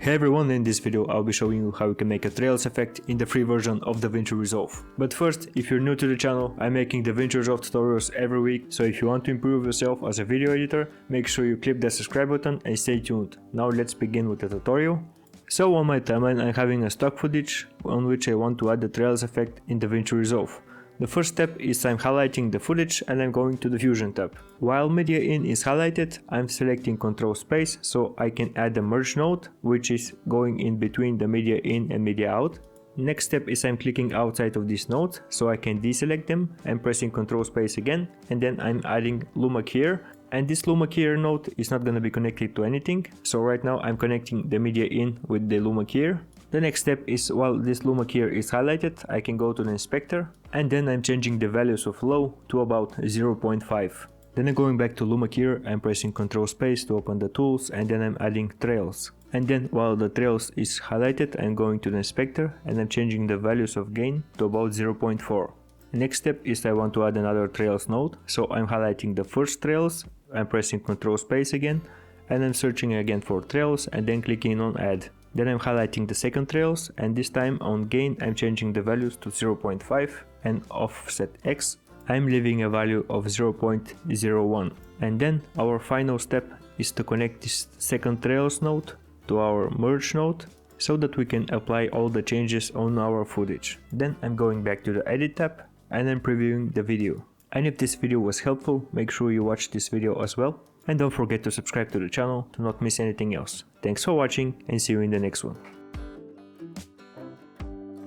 Hey everyone, in this video I'll be showing you how you can make a trails effect in the free version of Davinci Resolve. But first, if you're new to the channel, I'm making Davinci Resolve tutorials every week, so if you want to improve yourself as a video editor, make sure you click the subscribe button and stay tuned. Now let's begin with the tutorial. So on my timeline I'm having a stock footage on which I want to add the trails effect in Davinci Resolve. The first step is I'm highlighting the footage and I'm going to the Fusion tab. While media in is highlighted, I'm selecting control space so I can add the merge node, which is going in between the media in and media out. Next step is I'm clicking outside of these nodes so I can deselect them and pressing control space again, and then I'm adding Luma Keyer. And this Luma Keyer node is not going to be connected to anything, so right now I'm connecting the media in with the Luma Keyer. The next step is, while this Luma Keyer is highlighted, I can go to the inspector and then I'm changing the values of low to about 0.5. Then I'm going back to Luma Keyer, I'm pressing Ctrl space to open the tools, and then I'm adding trails. And then while the trails is highlighted, I'm going to the inspector and I'm changing the values of gain to about 0.4. Next step is I want to add another trails node, so I'm highlighting the first trails, I'm pressing Ctrl space again, and I'm searching again for trails and then clicking on add. Then I'm highlighting the second trails, and this time on gain I'm changing the values to 0.5, and offset X I'm leaving a value of 0.01. And then our final step is to connect this second trails node to our merge node so that we can apply all the changes on our footage. Then I'm going back to the edit tab and I'm previewing the video. And if this video was helpful, make sure you watch this video as well. And don't forget to subscribe to the channel to not miss anything else. Thanks for watching and see you in the next one.